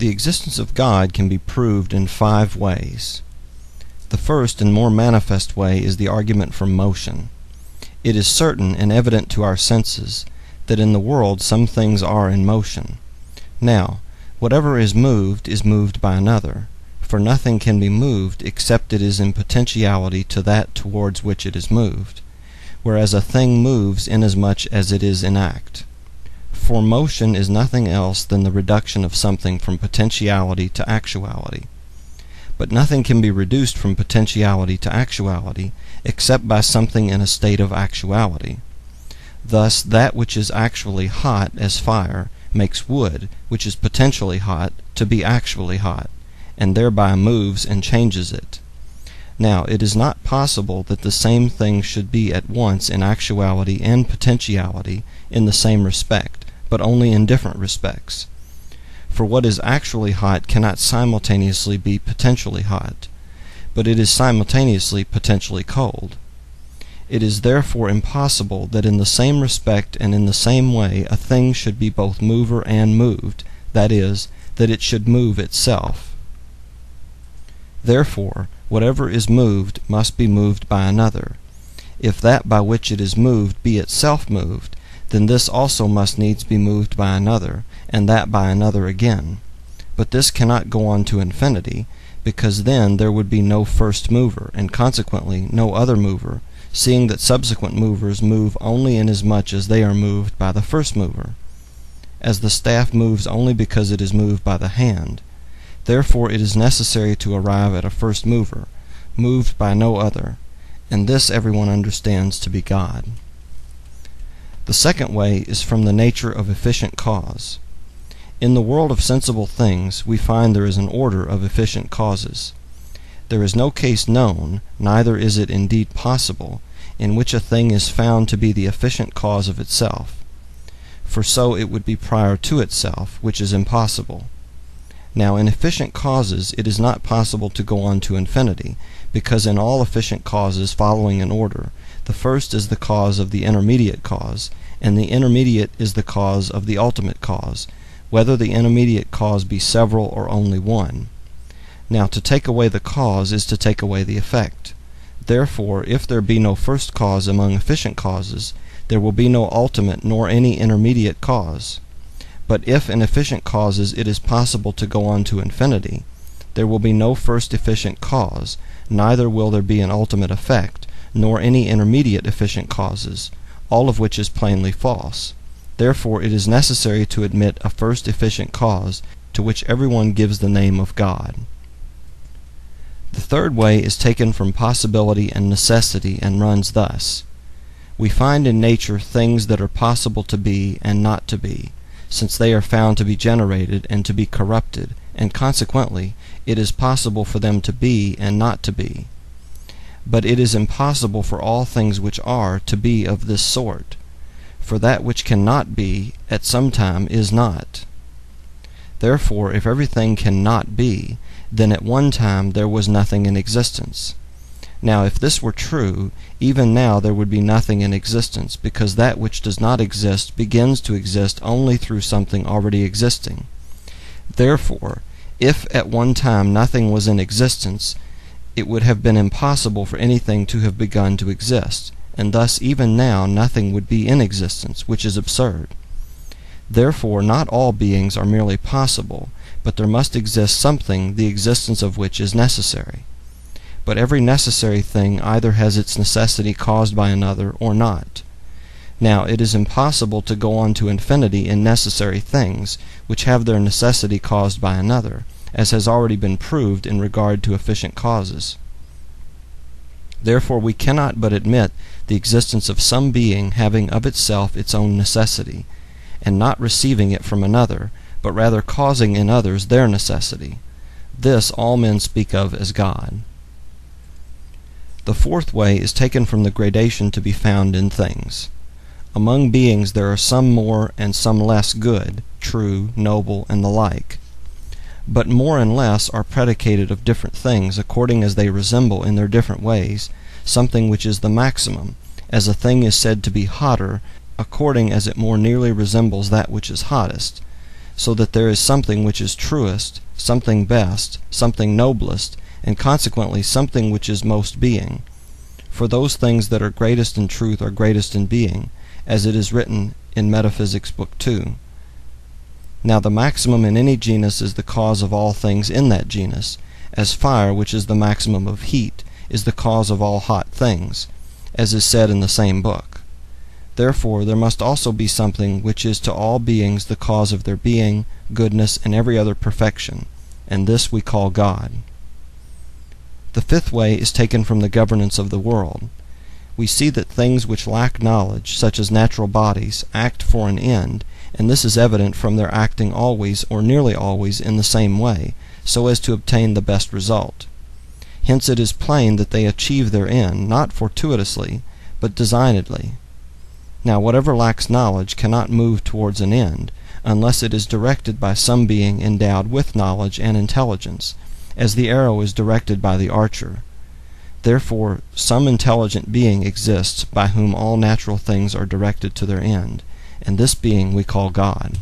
The existence of God can be proved in 5 ways. The first and more manifest way is the argument from motion. It is certain and evident to our senses that in the world some things are in motion. Now, whatever is moved by another, for nothing can be moved except it is in potentiality to that towards which it is moved, whereas a thing moves inasmuch as it is in act. For motion is nothing else than the reduction of something from potentiality to actuality. But nothing can be reduced from potentiality to actuality except by something in a state of actuality. Thus, that which is actually hot, as fire, makes wood, which is potentially hot, to be actually hot, and thereby moves and changes it. Now, it is not possible that the same thing should be at once in actuality and potentiality in the same respect, but only in different respects. For what is actually hot cannot simultaneously be potentially hot, but it is simultaneously potentially cold. It is therefore impossible that in the same respect and in the same way a thing should be both mover and moved, that is, that it should move itself. Therefore, whatever is moved must be moved by another. If that by which it is moved be itself moved, then this also must needs be moved by another, and that by another again. But this cannot go on to infinity, because then there would be no first mover, and consequently no other mover, seeing that subsequent movers move only inasmuch as they are moved by the first mover. As the staff moves only because it is moved by the hand, therefore it is necessary to arrive at a first mover, moved by no other, and this everyone understands to be God. The second way is from the nature of efficient cause. In the world of sensible things we find there is an order of efficient causes. There is no case known, neither is it indeed possible, in which a thing is found to be the efficient cause of itself, for so it would be prior to itself, which is impossible. Now, in efficient causes it is not possible to go on to infinity, because in all efficient causes following an order, the first is the cause of the intermediate cause, and the intermediate is the cause of the ultimate cause, whether the intermediate cause be several or only one. Now, to take away the cause is to take away the effect. Therefore, if there be no first cause among efficient causes, there will be no ultimate nor any intermediate cause. But if in efficient causes it is possible to go on to infinity, there will be no first efficient cause, neither will there be an ultimate effect, nor any intermediate efficient causes, all of which is plainly false. Therefore it is necessary to admit a first efficient cause, to which everyone gives the name of God. The third way is taken from possibility and necessity, and runs thus. We find in nature things that are possible to be and not to be, since they are found to be generated and to be corrupted, and consequently it is possible for them to be and not to be. But it is impossible for all things which are to be of this sort, for that which cannot be at some time is not. Therefore, if everything cannot be, then at one time there was nothing in existence. Now, if this were true, even now there would be nothing in existence, because that which does not exist begins to exist only through something already existing. Therefore, if at one time nothing was in existence, it would have been impossible for anything to have begun to exist, and thus even now nothing would be in existence, which is absurd. Therefore, not all beings are merely possible, but there must exist something the existence of which is necessary. But every necessary thing either has its necessity caused by another or not. Now, it is impossible to go on to infinity in necessary things, which have their necessity caused by another, as has already been proved in regard to efficient causes. Therefore we cannot but admit the existence of some being having of itself its own necessity, and not receiving it from another, but rather causing in others their necessity. This all men speak of as God. The fourth way is taken from the gradation to be found in things. Among beings there are some more and some less good, true, noble, and the like. But more and less are predicated of different things according as they resemble in their different ways something which is the maximum, as a thing is said to be hotter according as it more nearly resembles that which is hottest. so that there is something which is truest, something best, something noblest, and consequently something which is most being. For those things that are greatest in truth are greatest in being, as it is written in Metaphysics Book 2. Now the maximum in any genus is the cause of all things in that genus, as fire, which is the maximum of heat, is the cause of all hot things, as is said in the same book. Therefore there must also be something which is to all beings the cause of their being, goodness, and every other perfection, and this we call God. The fifth way is taken from the governance of the world. We see that things which lack knowledge, such as natural bodies, act for an end, and this is evident from their acting always or nearly always in the same way, so as to obtain the best result. Hence it is plain that they achieve their end, not fortuitously, but designedly. Now whatever lacks knowledge cannot move towards an end, unless it is directed by some being endowed with knowledge and intelligence, as the arrow is directed by the archer. Therefore some intelligent being exists by whom all natural things are directed to their end, and this being we call God.